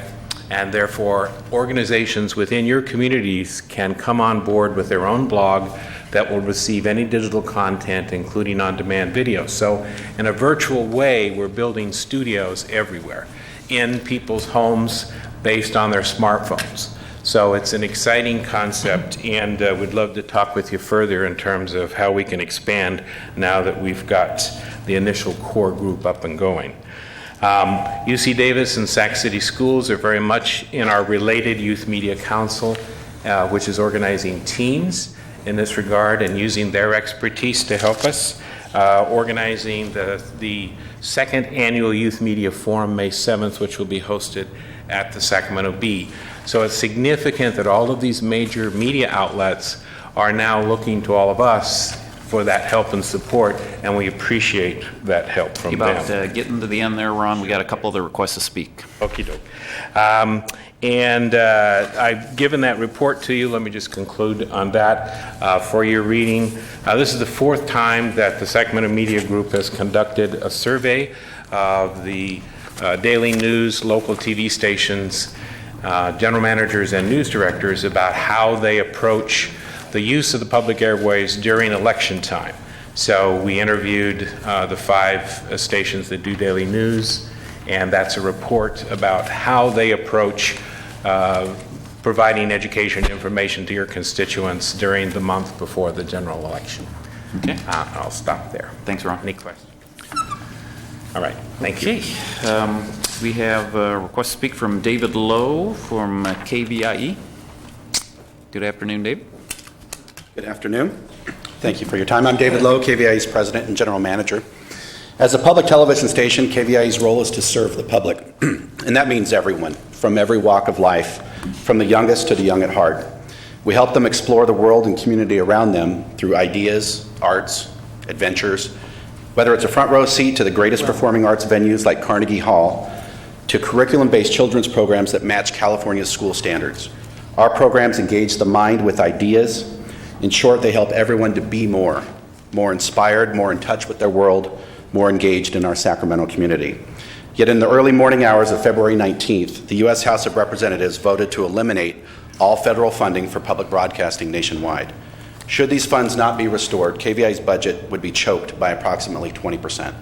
and therefore organizations within your communities can come on board with their own blog that will receive any digital content, including on-demand video. So in a virtual way, we're building studios everywhere in people's homes based on their smartphones. So it's an exciting concept, and we'd love to talk with you further in terms of how we can expand now that we've got the initial core group up and going. UC Davis and Sac City Schools are very much in our related Youth Media Council, which is organizing teams in this regard and using their expertise to help us. Organizing the second annual Youth Media Forum, May 7th, which will be hosted at the Sacramento Bee. So it's significant that all of these major media outlets are now looking to all of us for that help and support, and we appreciate that help from them. Getting to the end there, Ron, we got a couple of the requests to speak. Okie doke. I've given that report to you. Let me just conclude on that for your reading. This is the 4th time that the Sacramento Media Group has conducted a survey of the daily news, local TV stations, general managers and news directors about how they approach the use of the public airways during election time. So we interviewed the 5 stations that do daily news, and that's a report about how they approach providing education information to your constituents during the month before the general election. Okay. I'll stop there. Thanks, Ron. Any questions? All right, thank you. We have a request to speak from David Lowe from KVIE. Good afternoon, Dave. Good afternoon. Thank you for your time. I'm David Lowe, KVIE's President and General Manager. As a public television station, KVIE's role is to serve the public, and that means everyone, from every walk of life, from the youngest to the young at heart. We help them explore the world and community around them through ideas, arts, adventures, whether it's a front row seat to the greatest performing arts venues like Carnegie Hall, to curriculum-based children's programs that match California's school standards. Our programs engage the mind with ideas. In short, they help everyone to be more inspired, more in touch with their world, more engaged in our Sacramento community. Yet in the early morning hours of February 19th, the U.S. House of Representatives voted to eliminate all federal funding for public broadcasting nationwide. Should these funds not be restored, KVIE's budget would be choked by approximately 20%.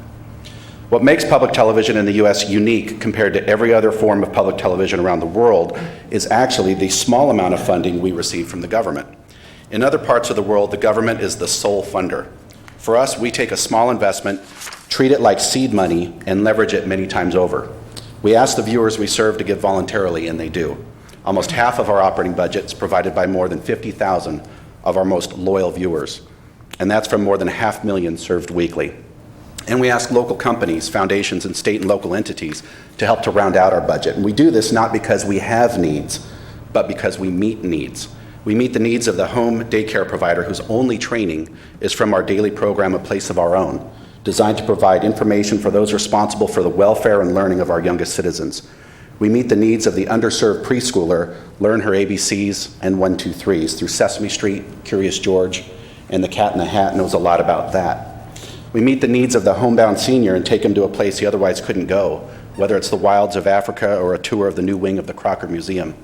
What makes public television in the U.S. unique compared to every other form of public television around the world is actually the small amount of funding we receive from the government. In other parts of the world, the government is the sole funder. For us, we take a small investment, treat it like seed money, and leverage it many times over. We ask the viewers we serve to give voluntarily, and they do. Almost half of our operating budget is provided by more than 50,000 of our most loyal viewers, and that's from more than 500,000 served weekly. And we ask local companies, foundations, and state and local entities to help to round out our budget. And we do this not because we have needs, but because we meet needs. We meet the needs of the home daycare provider whose only training is from our daily program, A Place of Our Own, designed to provide information for those responsible for the welfare and learning of our youngest citizens. We meet the needs of the underserved preschooler, Learn Her ABCs and 1, 2, 3s through Sesame Street, Curious George, and The Cat in the Hat knows a lot about that. We meet the needs of the homebound senior and take him to a place he otherwise couldn't go, whether it's the wilds of Africa or a tour of the new wing of the Crocker Museum.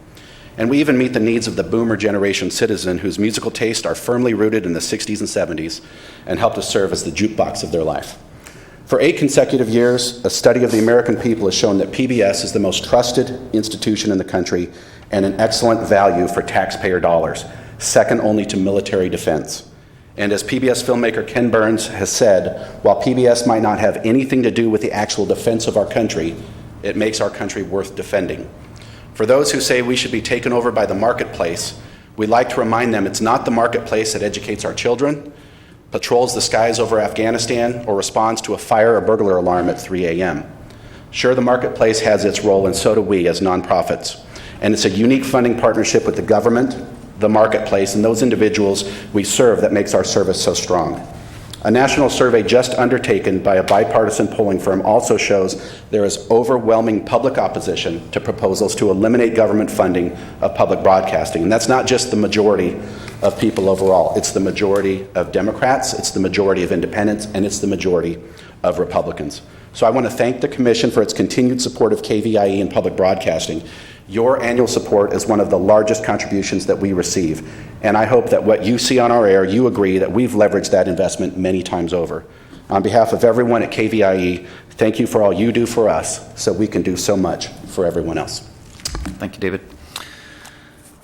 And we even meet the needs of the boomer generation citizen whose musical tastes are firmly rooted in the 60s and 70s and help to serve as the jukebox of their life. For 8 consecutive years, a study of the American people has shown that PBS is the most trusted institution in the country and an excellent value for taxpayer dollars, second only to military defense. And as PBS filmmaker Ken Burns has said, while PBS might not have anything to do with the actual defense of our country, it makes our country worth defending. For those who say we should be taken over by the marketplace, we'd like to remind them it's not the marketplace that educates our children, patrols the skies over Afghanistan, or responds to a fire or burglar alarm at 3 a.m. Sure, the marketplace has its role, and so do we as nonprofits. And it's a unique funding partnership with the government, the marketplace, and those individuals we serve that makes our service so strong. A national survey just undertaken by a bipartisan polling firm also shows there is overwhelming public opposition to proposals to eliminate government funding of public broadcasting. And that's not just the majority of people overall. It's the majority of Democrats, it's the majority of independents, and it's the majority of Republicans. So I want to thank the Commission for its continued support of KVIE and public broadcasting. Your annual support is one of the largest contributions that we receive, and I hope that what you see on our air, you agree that we've leveraged that investment many times over. On behalf of everyone at KVIE, thank you for all you do for us so we can do so much for everyone else. Thank you, David.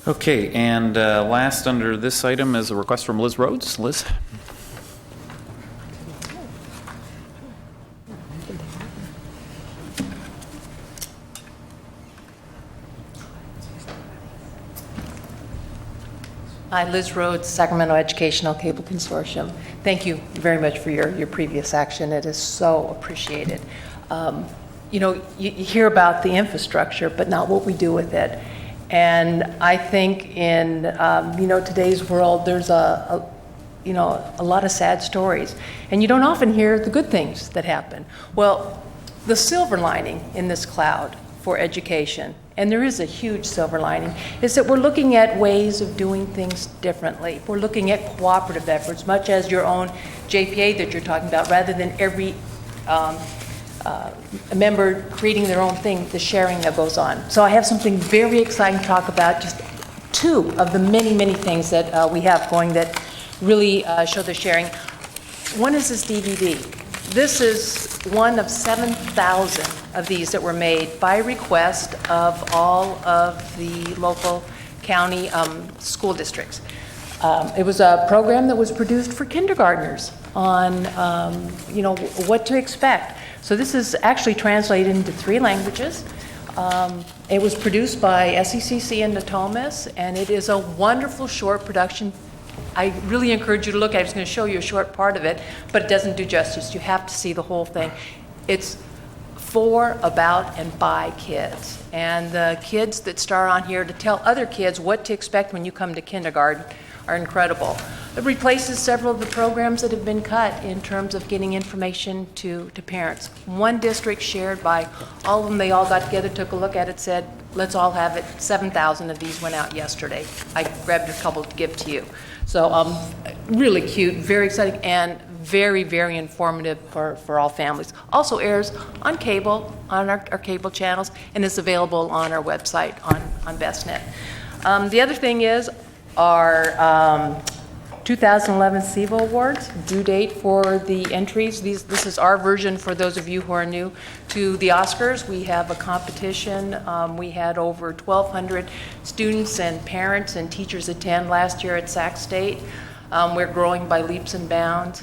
Okay, and last under this item is a request from Liz Rhodes. Liz? Hi, Liz Rhodes, Sacramento Educational Cable Consortium. Thank you very much for your previous action. It is so appreciated. You know, you hear about the infrastructure, but not what we do with it. And I think in, you know, today's world, there's a lot of sad stories. And you don't often hear the good things that happen. Well, the silver lining in this cloud for education, and there is a huge silver lining, is that we're looking at ways of doing things differently. We're looking at cooperative efforts, much as your own JPA that you're talking about, rather than every member creating their own thing, the sharing that goes on. So I have something very exciting to talk about, just 2 of the many, many things that we have going that really show the sharing. One is this DVD. This is one of 7,000 of these that were made by request of all of the local county school districts. It was a program that was produced for kindergartners on, you know, what to expect. So this is actually translated into 3 languages. It was produced by Smctc in Natomas, and it is a wonderful short production. I really encourage you to look at it. I'm just going to show you a short part of it, but it doesn't do justice. You have to see the whole thing. It's for, about, and by kids. And the kids that star on here to tell other kids what to expect when you come to kindergarten are incredible. It replaces several of the programs that have been cut in terms of getting information to parents. One district shared by all of them, they all got together, took a look at it, said, let's all have it. 7,000 of these went out yesterday. I grabbed a couple to give to you. So really cute, very exciting, and very, very informative for all families. Also airs on cable, on our cable channels, and is available on our website on BestNet. The other thing is our 2011 SEVO Awards, due date for the entries. This is our version for those of you who are new to the Oscars. We have a competition. We had over 1,200 students and parents and teachers attend last year at Sac State. We're growing by leaps and bounds,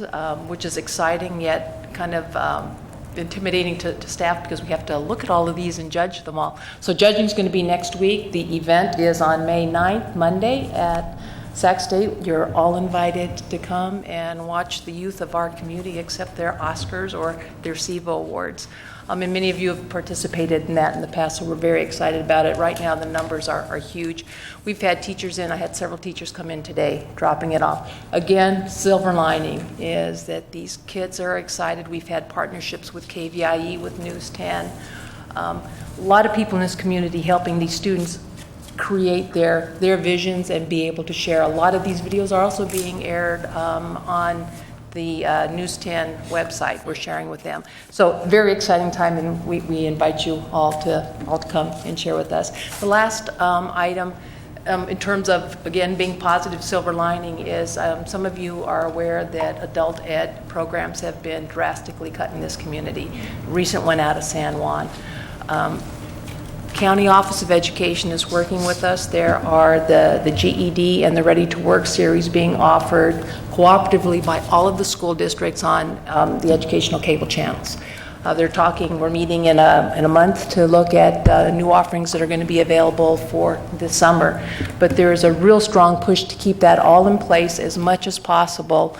which is exciting yet kind of intimidating to staff because we have to look at all of these and judge them all. So judging is going to be next week. The event is on May 9th, Monday at Sac State. You're all invited to come and watch the youth of our community accept their Oscars or their SEVO Awards. And many of you have participated in that in the past, so we're very excited about it. Right now, the numbers are huge. We've had teachers in. I had several teachers come in today dropping it off. Again, silver lining is that these kids are excited. We've had partnerships with KVIE, with News 10. A lot of people in this community helping these students create their visions and be able to share. A lot of these videos are also being aired on the News 10 website. We're sharing with them. So very exciting time, and we invite you all to come and share with us. The last item, in terms of, again, being positive silver lining is some of you are aware that adult ed programs have been drastically cut in this community. Recent one out of San Juan. County Office of Education is working with us. There are the GED and the Ready to Work series being offered cooperatively by all of the school districts on the educational cable channels. We're meeting in a month to look at new offerings that are going to be available for this summer. But there is a real strong push to keep that all in place as much as possible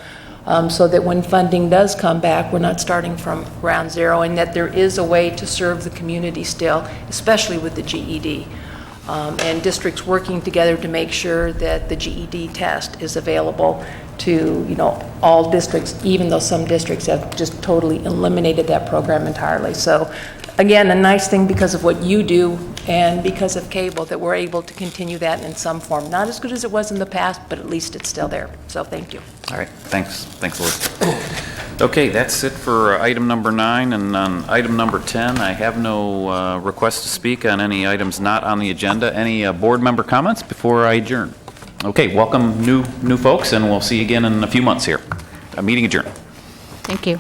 so that when funding does come back, we're not starting from ground zero, and that there is a way to serve the community still, especially with the GED. And districts working together to make sure that the GED test is available to, all districts, even though some districts have just totally eliminated that program entirely. So again, a nice thing because of what you do and because of cable that we're able to continue that in some form. Not as good as it was in the past, but at least it's still there. So thank you. All right, thanks, Liz. Okay, that's it for item number 9, and on item number 10, I have no requests to speak on any items not on the agenda. Any board member comments before I adjourn? Okay, welcome new folks, and we'll see you again in a few months here. Meeting adjourned. Thank you.